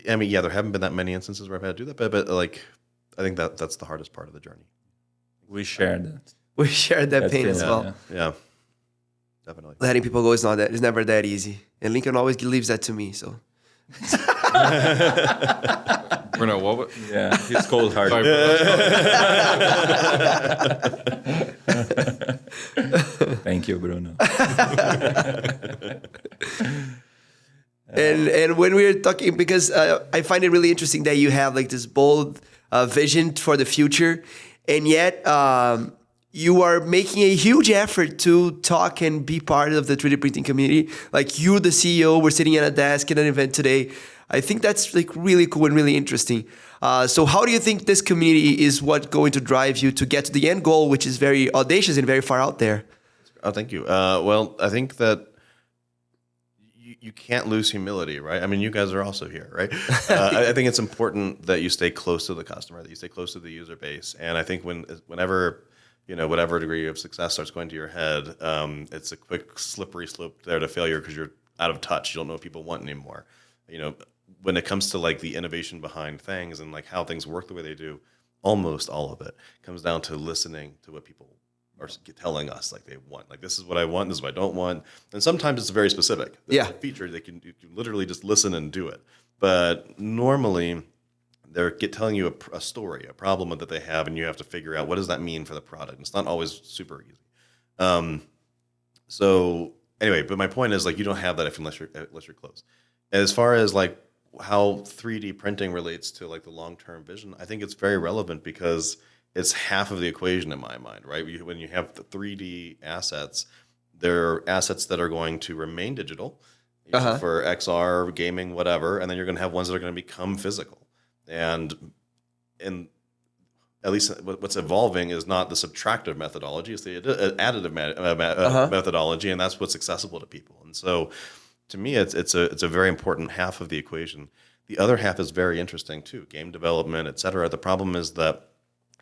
I mean, yeah, there haven't been that many instances where I've had to do that, but like, I think that's the hardest part of the journey. We share that. We shared that pain as well. Yeah, definitely. Letting people go is never that easy. And Lincoln always leaves that to me, so. Bruno, what? Yeah, he's cold hearted. Thank you, Bruno. And when we were talking, because I find it really interesting that you have like this bold vision for the future, and yet you are making a huge effort to talk and be part of the 3D printing community. Like you're the CEO, we're sitting at a desk at an event today. I think that's like really cool and really interesting. So how do you think this community is what's going to drive you to get to the end goal, which is very audacious and very far out there? Oh, thank you. Well, I think that you can't lose humility, right? I mean, you guys are also here, right? I think it's important that you stay close to the customer, that you stay close to the user base. And I think whenever whatever degree of success starts going to your head, it's a quick slippery slope there to failure because you're out of touch. You don't know what people want anymore. When it comes to like the innovation behind things and like how things work the way they do, almost all of it comes down to listening to what people are telling us like they want. Like, this is what I want, this is what I don't want. And sometimes it's very specific. There's a feature you can literally just listen and do it. But normally they're telling you a story, a problem that they have, and you have to figure out what does that mean for the product. It's not always super easy. So anyway, but my point is like you don't have that unless you're close. As far as like how 3D printing relates to like the long-term vision, I think it's very relevant because it's half of the equation in my mind, right? When you have the 3D assets, they're assets that are going to remain digital for XR, gaming, whatever, and then you're going to have ones that are going to become physical. And at least what's evolving is not the subtractive methodology, it's the additive methodology, and that's what's accessible to people. And so to me, it's a very important half of the equation. The other half is very interesting too, game development, et cetera. The problem is that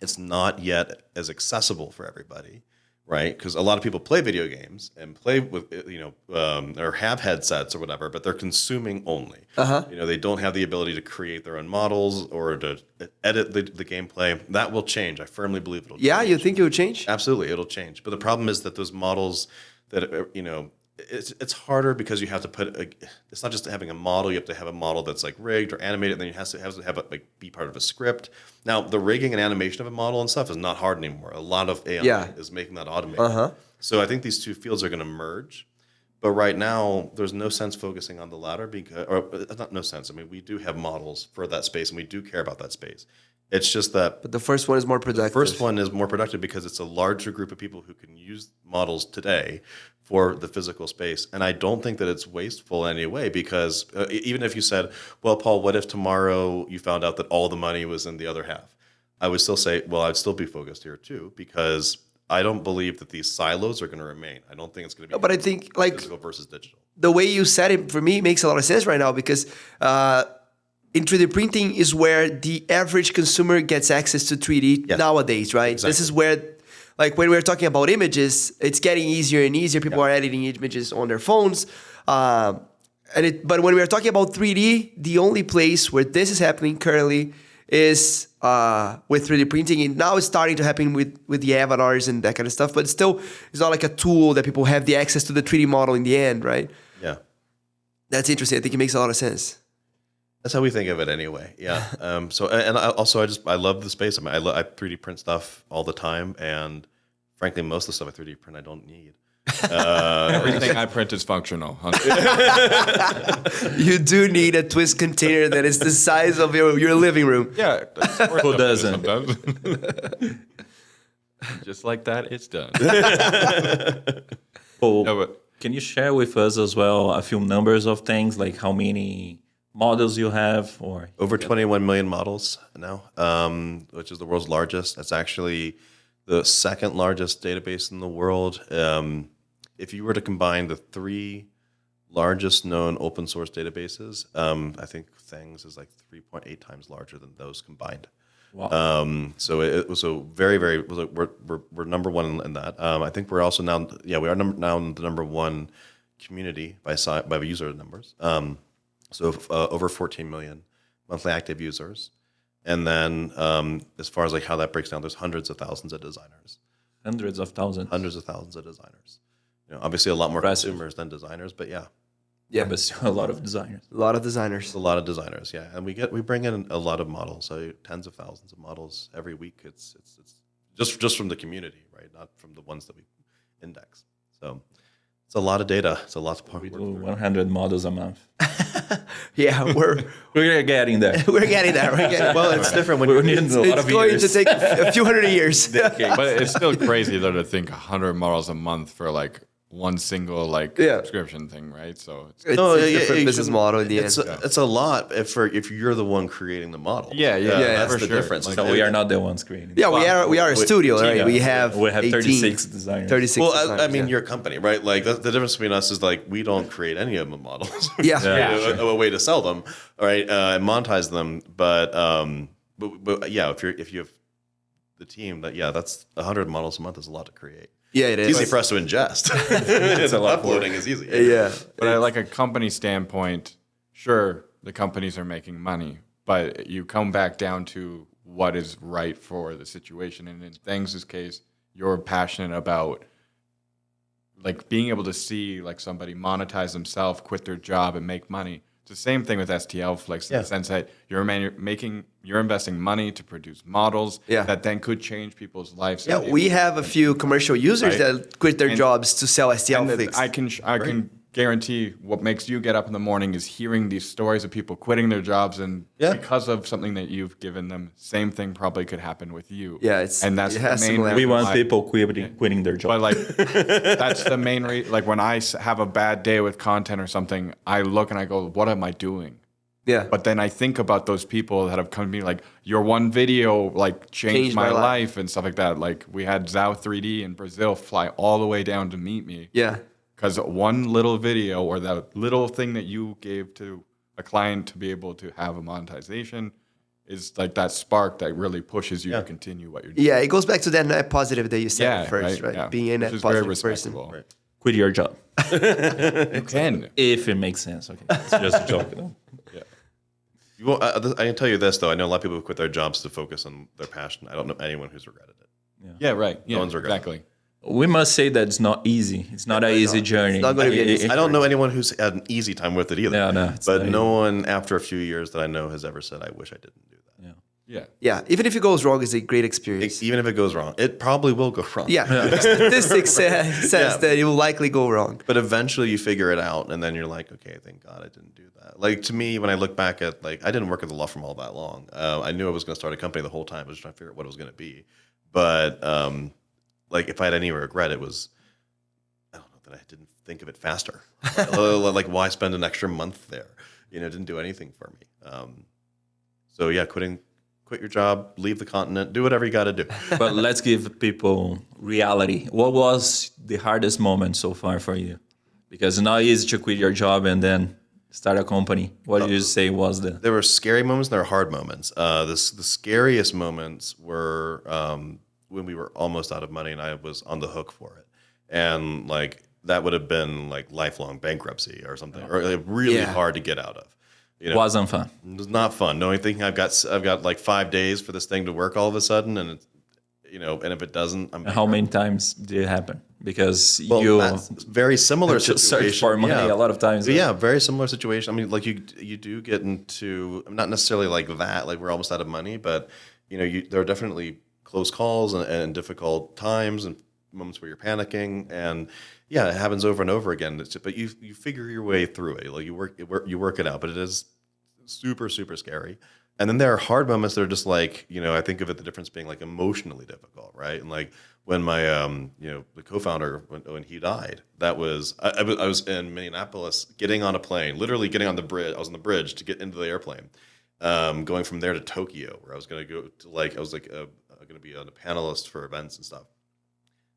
it's not yet as accessible for everybody, right? Because a lot of people play video games and play with, or have headsets or whatever, but they're consuming only. They don't have the ability to create their own models or to edit the gameplay. That will change. I firmly believe it'll change. Yeah, you think it will change? Absolutely, it'll change. But the problem is that those models that, it's harder because you have to it's not just having a model. You have to have a model that's like rigged or animated, and then you have to have it be part of a script. Now, the rigging and animation of a model and stuff is not hard anymore. A lot of AI is making that automated. So I think these two fields are going to merge. But right now, there's no sense focusing on the latter not no sense. I mean, we do have models for that space, and we do care about that space. It's just that. But the first one is more productive. The first one is more productive because it's a larger group of people who can use models today for the physical space. And I don't think that it's wasteful in any way because even if you said, well, Paul, what if tomorrow you found out that all the money was in the other half? I would still say, well, I'd still be focused here too because I don't believe that these silos are going to remain. I don't think it's going to be but I think physical versus digital. The way you said it, for me, makes a lot of sense right now because in 3D printing is where the average consumer gets access to 3D nowadays, right? Exactly. This is where, like when we're talking about images, it's getting easier and easier. People are editing images on their phones. But when we're talking about 3D, the only place where this is happening currently is with 3D printing. And now it's starting to happen with the avatars and that kind of stuff. But still, it's not like a tool that people have the access to the 3D model in the end, right? Yeah. That's interesting. I think it makes a lot of sense. That's how we think of it anyway. Yeah. I love the space. I mean, I 3D print stuff all the time, and frankly, most of the stuff I 3D print I don't need. Everything I print is functional. You do need a twist container that is the size of your living room. Yeah. Who doesn't? Just like that, it's done. Can you share with us as well a few numbers of things, like how many models you have? Or over 21 million models now, which is the world's largest. That's actually the second largest database in the world. If you were to combine the three largest known open source databases, I think Thangs is like 3.8 times larger than those combined. Wow. So it was a very, very. We're number one in that. I think we're also now. Yeah, we are now the number one community by user numbers. So over 14 million monthly active users. And then as far as like how that breaks down, there's hundreds of thousands of designers. Hundreds of thousands of designers. Obviously a lot more consumers than designers, but yeah. Yeah, but still a lot of designers. A lot of designers. It's a lot of designers, yeah. And we bring in a lot of models, so tens of thousands of models every week. It's just from the community, right? Not from the ones that we index. So it's a lot of data. It's a lot of We do 100 models a month. Yeah, we're getting there. We're getting there. Well, it's different when we need a lot it's of going years. to take a few hundred years. But it's still crazy though to think 100 models a month for like one single subscription thing, right? So it's a different business model in the end. It's a lot if you're the one creating the model. Yeah, that's the sure. difference. So we are not the ones creating. Yeah, we are a studio, right? We have 36 designers. 36 Well, designers, I mean, you're a company, right? Like the difference between us is like we don't create any of the models. Yeah. A way to sell them, right? And monetize them. But yeah, if you have the team, that's 100 models a month is a lot to create. Yeah, it is. It's easy for us to ingest. It's a lot. Uploading is easy. Yeah. But at like a company standpoint, sure, the companies are making money, but you come back down to what is right for the situation. And in Thangs' case, you're passionate about like being able to see like somebody monetize themselves, quit their job, and make money. It's the same thing with STL Flix in the sense that you're investing money to produce models that then could change people's lives. Yeah, we have a few commercial users that quit their jobs to sell STL Flix. I can guarantee what makes you get up in the morning is hearing these stories of people quitting their jobs, and because of something that you've given them, same thing probably could happen with you. Yeah, that's it the main reason we want people quitting their jobs. But like, that's the main reason. Like when I have a bad day with content or something, I look and I go, "What am I doing?" Yeah. But then I think about those people that have come to me like, "Your one video like changed my life," and stuff like that. Like we had Zao 3D in Brazil fly all the way down to meet me. Yeah. Because one little video or that little thing that you gave to a client to be able to have a monetization is like that spark that really pushes you to continue what you're doing. Yeah, it goes back to that net positive that you said first, right? Yeah. Being a Which net is very positive person. respectable. Right. Quit your job. You can. If it makes sense. Okay. It's just a joke. Though. Well, I can tell you this though. I know a lot of people who quit their jobs to focus on their passion. I don't know anyone who's regretted it. Yeah, right. Yeah, one's regretted exactly. We must say that it's not easy. It's not an easy journey. It's not going to be an easy I don't know anyone who's had an easy time with it either. No, it's But not no one after a few years that I know has ever said, "I wish I didn't do that." Yeah. Yeah. Yeah, even if it goes wrong, it's a great experience. Even if it goes wrong, it probably will go wrong. Yeah, statistics says that it will likely go wrong. But eventually you figure it out, and then you're like, okay, thank God I didn't do that. Like to me, when I look back at I didn't work at the law firm all that long. I knew I was going to start a company the whole time. I was trying to figure out what it was going to be. But if I had any regret, it was I don't know that I didn't think of it faster. Like why spend an extra month there? It didn't do anything for me. So yeah, quit your job, leave the continent, do whatever you got to do. But let's give people reality. What was the hardest moment so far for you? Because it's not easy to quit your job and then start a company. What did you say was the... There were scary moments and there were hard moments. The scariest moments were when we were almost out of money and I was on the hook for it. And that would have been lifelong bankruptcy or something, or really hard to get out of. Wasn't fun. It was not fun. Knowing thinking I've got 5 days for this thing to work all of a sudden, and it's, and if it doesn't, I'm. How many times did it happen? Because that's very similar just situation. search for money a lot of times. Yeah, very similar situation. I mean, you do get into not necessarily like that. Like we're almost out of money, but there are definitely close calls and difficult times and moments where you're panicking, and it happens over and over again. But you figure your way through it. Like you work it out. But it is super, super scary. And then there are hard moments that are just I think of it the difference being emotionally difficult, right? And when my the co-founder when he died, that was I was in Minneapolis getting on a plane, literally getting on the bridge. I was on the bridge to get into the airplane, going from there to Tokyo, where I was going to go to I was going to be a panelist for events and stuff.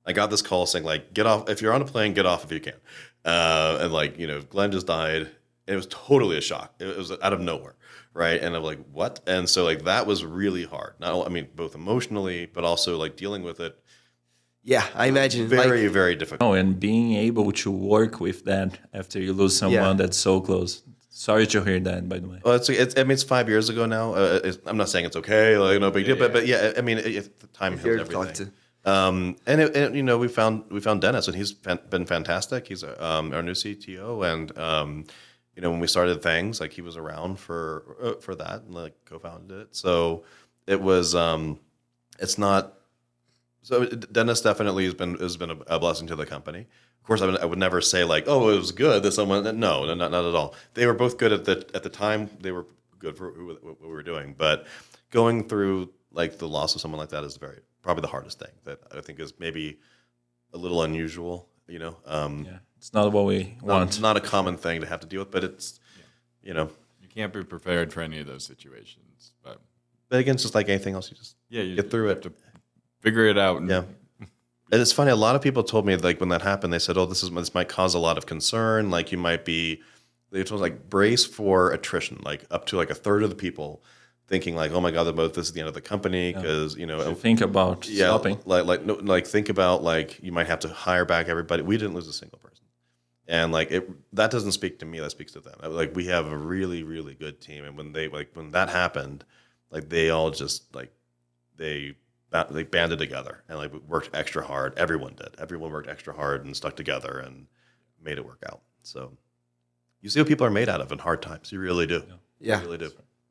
I got this call saying get off if you're on a plane, get off if you can. And Glenn just died. And it was totally a shock. It was out of nowhere, right? And I'm like, what? And so that was really hard. Both emotionally, but also dealing with it. Yeah, I imagine. Very, very difficult. Oh, and being able to work with that after you lose someone that's so close. Sorry to hear that, by the way. Well, it's 5 years ago now. I'm not saying it's okay, no big deal, but the time heals everything. And we found Dennis, and he's been fantastic. He's our new CTO, and when we started Thangs, he was around for that and co-founded it. So it was it's not. So Dennis definitely has been a blessing to the company. Of course, I would never say oh, it was good that someone. No, not at all. They were both good at the time. They were good for what we were doing. But going through the loss of someone like that is probably the hardest thing that I think is maybe a little unusual. It's not what we want. It's not a common thing to have to deal with, but it's you can't be prepared for any of those situations. But again, it's just like anything else. You just you get through it. To figure it out. Yeah. And it's funny. A lot of people told me when that happened, they said, "Oh, this might cause a lot of concern. You might be." They told us brace for attrition. Up to a third of the people thinking "Oh my God, this is the end of the company," because think about stopping. Think about you might have to hire back everybody. We didn't lose a single person, and that doesn't speak to me. That speaks to them. We have a really, really good team, and when that happened, they all just they banded together and worked extra hard. Everyone did. Everyone worked extra hard and stuck together and made it work out. So you see what people are made out of in hard times. You really do. Yeah, you really do.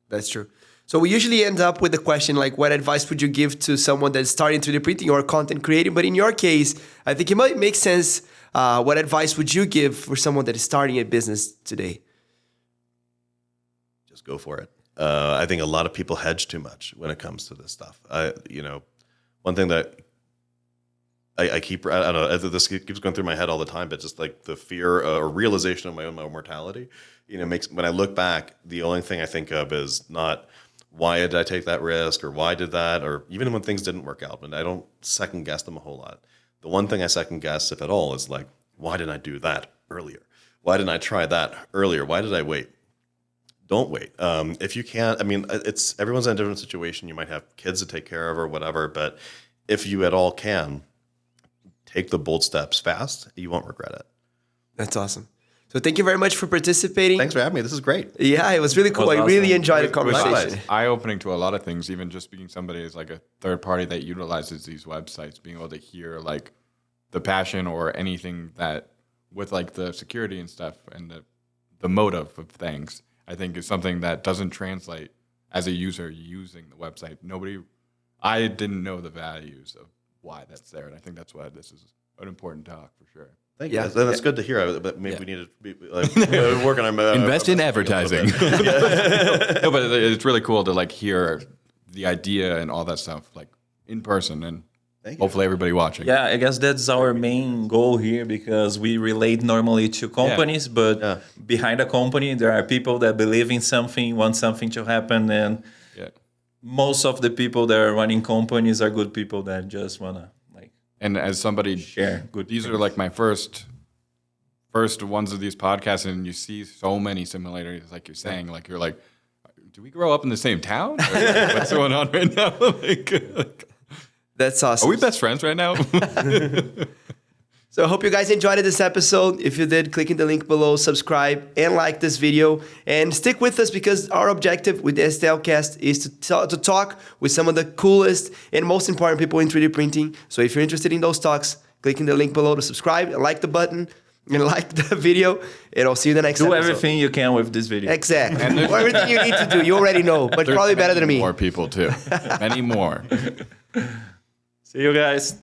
That's true. So we usually end up with the question what advice would you give to someone that's starting 3D printing or content creating? But in your case, I think it might make sense. What advice would you give for someone that is starting a business today? Just go for it. I think a lot of people hedge too much when it comes to this stuff. One thing that I keep, I don't know, this keeps going through my head all the time, but just the fear or realization of my own mortality, makes, when I look back, the only thing I think of is not why did I take that risk or why did that, or even when things didn't work out, but I don't second guess them a whole lot. The one thing I second guess, if at all, is why didn't I do that earlier? Why didn't I try that earlier? Why did I wait? don't wait. If you can't, I mean, it's everyone's in a different situation. You might have kids to take care of or whatever, but if you at all can, take the bold steps fast. You won't regret it. That's awesome. So thank you very much for participating. Thanks for having me. This is great. Yeah, it was really cool. I really enjoyed the conversation. Eye-opening to a lot of things, even just being somebody as like a third party that utilizes these websites, being able to hear like the passion or anything that with like the security and stuff and the motive of things, I think is something that doesn't translate as a user using the website. I didn't know the values of why that's there. And I think that's why this is an important talk for sure. Thank you. And that's good to hear. But maybe we need to be working on invest in advertising. No, but it's really cool to like hear the idea and all that stuff like in person and hopefully everybody watching. Yeah, I guess that's our main goal here because we relate normally to companies, but behind a company there are people that believe in something, want something to happen, and most of the people that are running companies are good people that just wanna. And as somebody share good these things. are like my first ones of these podcasts, and you see so many similarities, like you're saying, like you're like, do we grow up in the same town? Or like, what's going on right now? like, that's awesome. Are we best friends right now? So I hope you guys enjoyed this episode. If you did, click in the link below, subscribe, and like this video. And stick with us because our objective with the STLCast is to talk with some of the coolest and most important people in 3D printing. So if you're interested in those talks, click in the link below to subscribe, like the button, and like the video. And I'll see you in the next episode. Do everything you can with this video. Exactly. Everything you need to do, you already know, but probably better than me. More people too. Many more. See you guys.